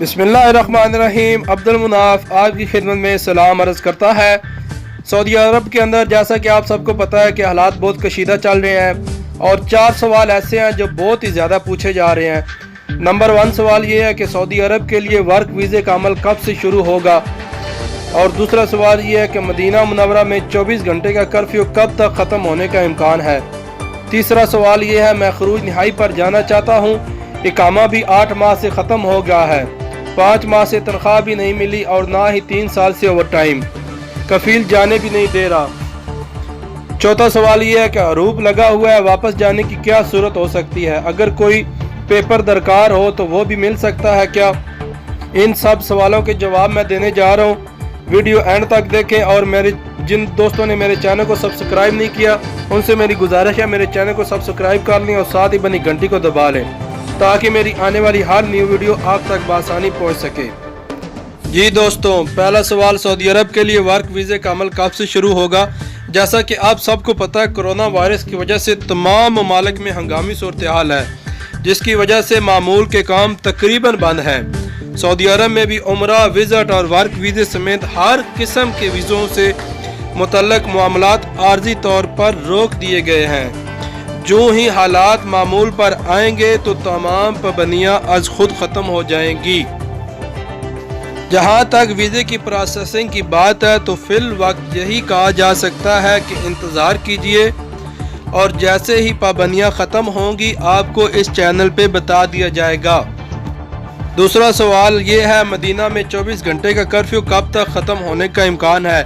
بسم اللہ الرحمن الرحیم۔ عبد المناف آپ کی خدمت میں سلام عرض کرتا ہے۔ سعودی عرب کے اندر جیسا کہ آپ سب کو پتہ ہے کہ حالات بہت کشیدہ چل رہے ہیں اور 4 سوال ایسے ہیں جو بہت ہی زیادہ پوچھے جا رہے ہیں۔ نمبر 1 سوال یہ ہے کہ سعودی عرب کے لیے ورک ویزے کا عمل کب سے شروع ہوگا، اور دوسرا سوال یہ ہے کہ مدینہ منورہ میں 24 گھنٹے کا کرفیو کب تک ختم ہونے کا امکان ہے۔ تیسرا سوال یہ ہے میں خروج نہائی پر جانا چاہتا ہوں، اقامہ بھی 8 ماہ سے ختم ہو گیا ہے، 5 ماہ سے تنخواہ بھی نہیں ملی اور نہ ہی 3 سال سے اوور ٹائم، کفیل جانے بھی نہیں دے رہا۔ چوتھا سوال یہ ہے کہ حروف لگا ہوا ہے، واپس جانے کی کیا صورت ہو سکتی ہے، اگر کوئی پیپر درکار ہو تو وہ بھی مل سکتا ہے کیا؟ ان سب سوالوں کے جواب میں دینے جا رہا ہوں۔ ویڈیو اینڈ تک دیکھیں، اور جن دوستوں نے میرے چینل کو سبسکرائب نہیں کیا ان سے میری گزارش ہے میرے چینل کو سبسکرائب کر لیں اور ساتھ ہی بنی گھنٹی کو دبا لیں تاکہ میری آنے والی ہر نیو ویڈیو آپ تک بآسانی پہنچ سکے۔ جی دوستوں، پہلا سوال سعودی عرب کے لیے ورک ویزے کا عمل کب سے شروع ہوگا؟ جیسا کہ آپ سب کو پتہ ہے کرونا وائرس کی وجہ سے تمام ممالک میں ہنگامی صورتحال ہے، جس کی وجہ سے معمول کے کام تقریباً بند ہیں۔ سعودی عرب میں بھی عمرہ، وزٹ اور ورک ویزے سمیت ہر قسم کے ویزوں سے متعلق معاملات عارضی طور پر روک دیے گئے ہیں۔ جو ہی حالات معمول پر آئیں گے تو تمام پابندیاں از خود ختم ہو جائیں گی۔ جہاں تک ویزے کی پروسیسنگ کی بات ہے تو فی الوقت یہی کہا جا سکتا ہے کہ انتظار کیجئے، اور جیسے ہی پابندیاں ختم ہوں گی آپ کو اس چینل پہ بتا دیا جائے گا۔ دوسرا سوال یہ ہے مدینہ میں 24 گھنٹے کا کرفیو کب تک ختم ہونے کا امکان ہے؟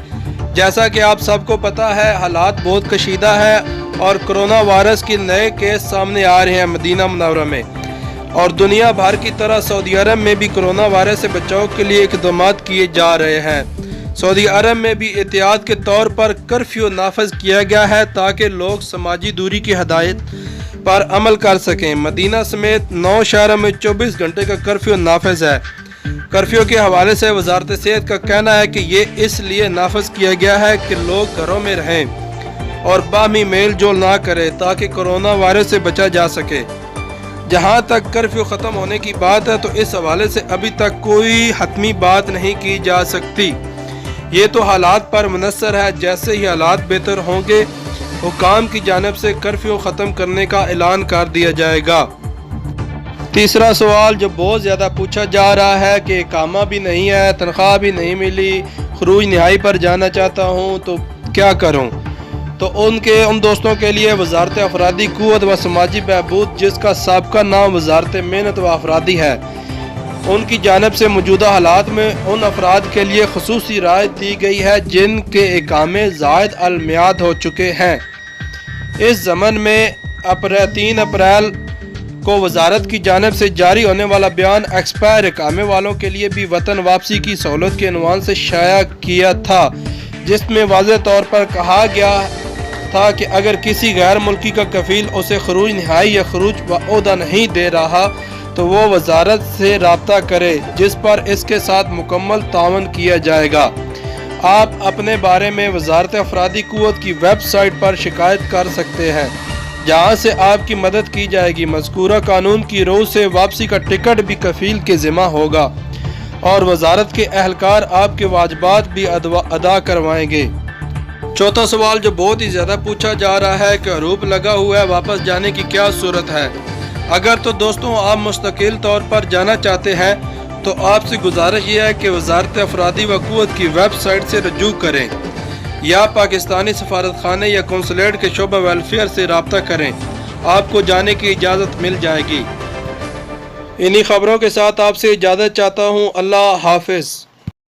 جیسا کہ آپ سب کو پتہ ہے حالات بہت کشیدہ ہے اور کرونا وائرس کے نئے کیس سامنے آ رہے ہیں مدینہ منورہ میں، اور دنیا بھر کی طرح سعودی عرب میں بھی کرونا وائرس سے بچاؤ کے لیے اقدامات کیے جا رہے ہیں۔ سعودی عرب میں بھی احتیاط کے طور پر کرفیو نافذ کیا گیا ہے تاکہ لوگ سماجی دوری کی ہدایت پر عمل کر سکیں۔ مدینہ سمیت 9 شہروں میں 24 گھنٹے کا کرفیو نافذ ہے۔ کرفیو کے حوالے سے وزارت صحت کا کہنا ہے کہ یہ اس لیے نافذ کیا گیا ہے کہ لوگ گھروں میں رہیں اور باہمی میل جول نہ کریں تاکہ کرونا وائرس سے بچا جا سکے۔ جہاں تک کرفیو ختم ہونے کی بات ہے تو اس حوالے سے ابھی تک کوئی حتمی بات نہیں کی جا سکتی، یہ تو حالات پر منحصر ہے۔ جیسے ہی حالات بہتر ہوں گے حکام کی جانب سے کرفیو ختم کرنے کا اعلان کر دیا جائے گا۔ تیسرا سوال جو بہت زیادہ پوچھا جا رہا ہے کہ اقامہ بھی نہیں ہے، تنخواہ بھی نہیں ملی، خروج نہائی پر جانا چاہتا ہوں تو کیا کروں؟ تو ان دوستوں کے لیے وزارت افرادی قوت و سماجی بہبود، جس کا سابقہ نام وزارت محنت و افرادی ہے، ان کی جانب سے موجودہ حالات میں ان افراد کے لیے خصوصی رعایت دی گئی ہے جن کے اقامے زائد المیعاد ہو چکے ہیں۔ اس ضمن میں 3 اپریل کو وزارت کی جانب سے جاری ہونے والا بیان ایکسپائر اقامے والوں کے لیے بھی وطن واپسی کی سہولت کے عنوان سے شائع کیا تھا، جس میں واضح طور پر کہا گیا تھا کہ اگر کسی غیر ملکی کا کفیل اسے خروج نہائی یا خروج وعودہ نہیں دے رہا تو وہ وزارت سے رابطہ کرے، جس پر اس کے ساتھ مکمل تعاون کیا جائے گا۔ آپ اپنے بارے میں وزارت افرادی قوت کی ویب سائٹ پر شکایت کر سکتے ہیں، جہاں سے آپ کی مدد کی جائے گی۔ مذکورہ قانون کی رو سے واپسی کا ٹکٹ بھی کفیل کے ذمہ ہوگا اور وزارت کے اہلکار آپ کے واجبات بھی ادا کروائیں گے۔ چوتھا سوال جو بہت ہی زیادہ پوچھا جا رہا ہے کہ حروف لگا ہوا ہے، واپس جانے کی کیا صورت ہے؟ اگر تو دوستوں آپ مستقل طور پر جانا چاہتے ہیں تو آپ سے گزارش یہ ہے کہ وزارت افرادی و قوت کی ویب سائٹ سے رجوع کریں یا پاکستانی سفارت خانے یا قونصلیٹ کے شعبہ ویلفیئر سے رابطہ کریں، آپ کو جانے کی اجازت مل جائے گی۔ انہی خبروں کے ساتھ آپ سے اجازت چاہتا ہوں۔ اللہ حافظ۔